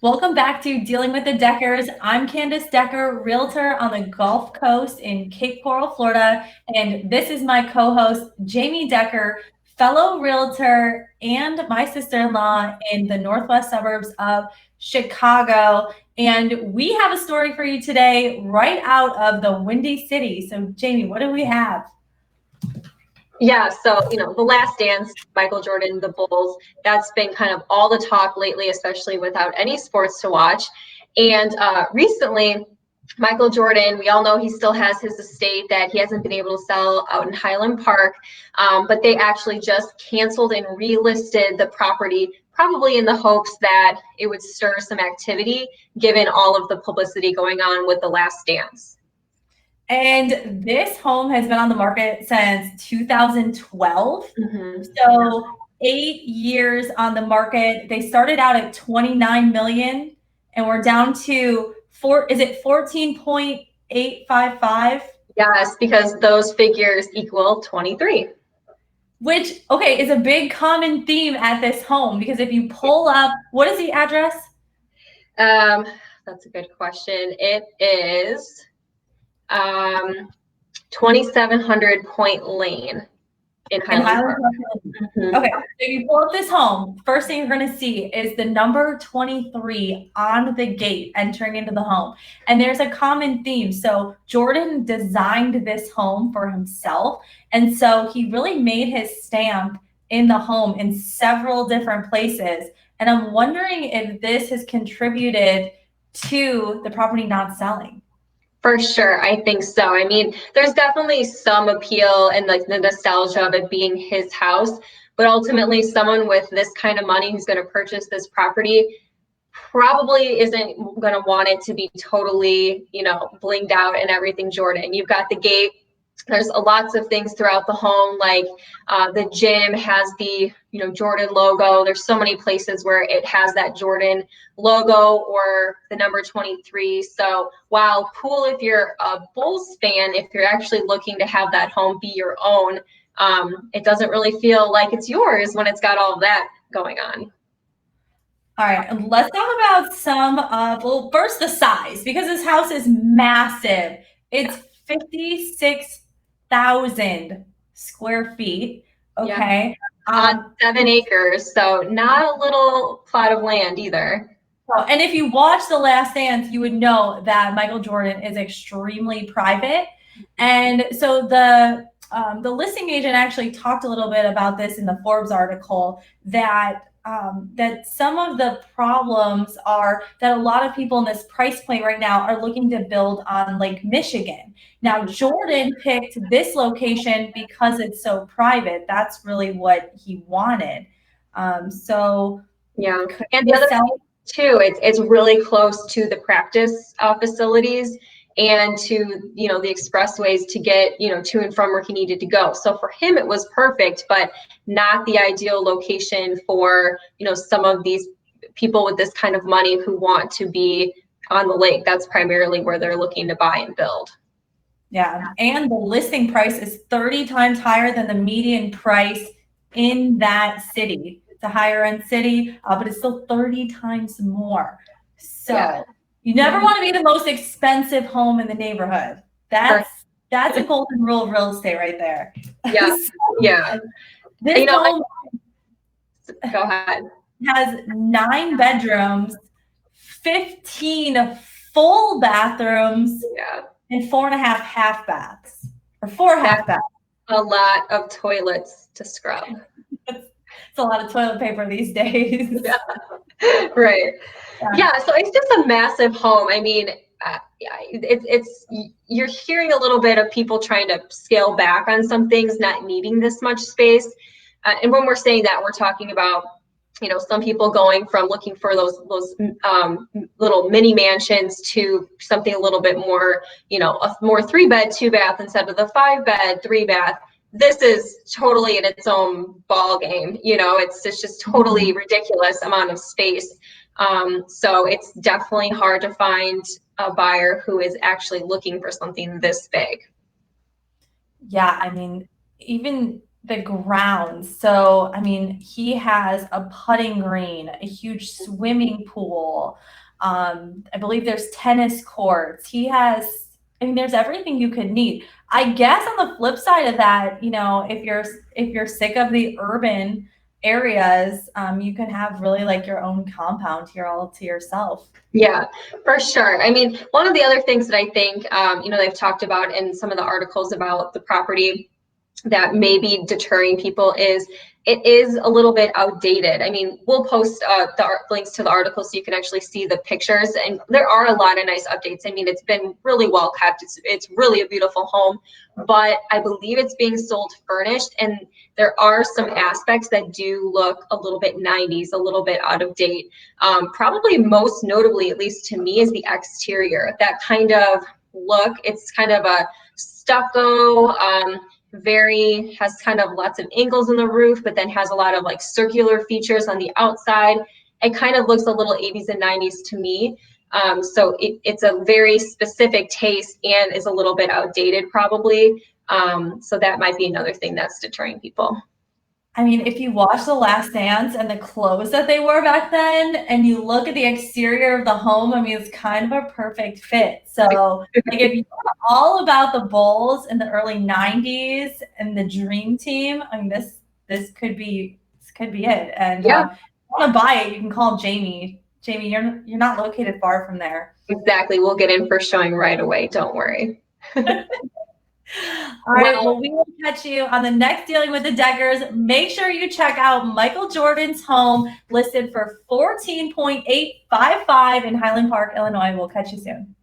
Welcome back to Dealing with the Deckers. I'm Candace Decker, realtor on the Gulf Coast in Cape Coral, Florida. And this is my co-host, Jamie Decker, fellow realtor and my sister-in-law in the northwest suburbs of Chicago. And we have a story for you today right out of the Windy City. So Jamie, what do we have? Yeah, so, The Last Dance, Michael Jordan, the Bulls, that's been kind of all the talk lately, especially without any sports to watch. And recently, Michael Jordan, we all know he still has his estate that he hasn't been able to sell out in Highland Park, but they actually just canceled and relisted the property, probably in the hopes that it would stir some activity, given all of the publicity going on with The Last Dance. And this home has been on the market since 2012. Mm-hmm. So 8 years on the market. They started out at 29 million and we're down to 14.855? Yes, because those figures equal 23. Which, okay, is a big common theme at this home because if you pull up, what is the address? That's a good question. It is 2700 Point Lane in Highland Park. Mm-hmm. Okay, so if you pull up this home, first thing you're going to see is the number 23 on the gate entering into the home. And there's a common theme. So Jordan designed this home for himself. And so he really made his stamp in the home in several different places. And I'm wondering if this has contributed to the property not selling. For sure, I think so. I mean, there's definitely some appeal and like the nostalgia of it being his house, but ultimately someone with this kind of money who's going to purchase this property probably isn't going to want it to be totally, blinged out and everything Jordan. You've got the gate. There's lots of things throughout the home, like the gym has the Jordan logo. There's so many places where it has that Jordan logo or the number 23. So while cool if you're a Bulls fan, if you're actually looking to have that home be your own, it doesn't really feel like it's yours when it's got all of that going on. All right, and let's talk about some of, well, first the size, because this house is massive. It's 56,000 square feet, okay? On 7 acres, so not a little plot of land either. And if you watch The Last Dance, you would know that Michael Jordan is extremely private. And so the listing agent actually talked a little bit about this in the Forbes article that some of the problems are that a lot of people in this price point right now are looking to build on Lake Michigan. Now, Jordan picked this location because it's so private. That's really what he wanted. So yeah, and the other thing too, it's really close to the practice facilities and to the expressways to get to and from where he needed to go. So for him it was perfect, but not the ideal location for some of these people with this kind of money who want to be on the lake. That's primarily where they're looking to buy and build. Yeah, and the listing price is 30 times higher than the median price in that city. It's a higher end city, but it's still 30 times more. So yeah. You never want to be the most expensive home in the neighborhood. That's a golden rule of real estate right there. Yeah, yeah. This home go ahead. Has 9 bedrooms, 15 full bathrooms, and 4.5 half baths, or 4 half baths. A lot of toilets to scrub. It's a lot of toilet paper these days. Yeah. Right. Yeah. So it's just a massive home. I mean, it's you're hearing a little bit of people trying to scale back on some things, not needing this much space. And when we're saying that, we're talking about some people going from looking for those little mini mansions to something a little bit more, a more 3-bed, 2-bath instead of the 5-bed, 3-bath. This is totally in its own ball game. It's just totally ridiculous amount of space. So it's definitely hard to find a buyer who is actually looking for something this big. Yeah, I mean, even the grounds. So, I mean, he has a putting green, a huge swimming pool. I believe there's tennis courts. He has, I mean, there's everything you could need. I guess on the flip side of that, you know, if you're sick of the urban areas, you can have really like your own compound here all to yourself. Yeah, for sure. I mean, one of the other things that I think, they've talked about in some of the articles about the property that may be deterring people is it is a little bit outdated. I mean, we'll post links to the article so you can actually see the pictures, and there are a lot of nice updates. I mean, it's been really well kept. It's really a beautiful home, but I believe it's being sold furnished, and there are some aspects that do look a little bit 90s, a little bit out of date. Probably most notably, at least to me, is the exterior. That kind of look. It's kind of a stucco. Has kind of lots of angles in the roof, but then has a lot of like circular features on the outside. It kind of looks a little 80s and 90s to me. So it's a very specific taste and is a little bit outdated probably. So that might be another thing that's deterring people. I mean, if you watch The Last Dance and the clothes that they wore back then, and you look at the exterior of the home, I mean, it's kind of a perfect fit. So, like, if you're all about the Bulls in the early '90s and the Dream Team, I mean, this could be it. And Yeah, if you want to buy it, you can call Jamie. Jamie, you're not located far from there. exactly. We'll get in for showing right away. Don't worry. All right, well, we will catch you on the next Dealing with the Deckers. Make sure you check out Michael Jordan's home listed for 14.855 in Highland Park, Illinois. We'll catch you soon.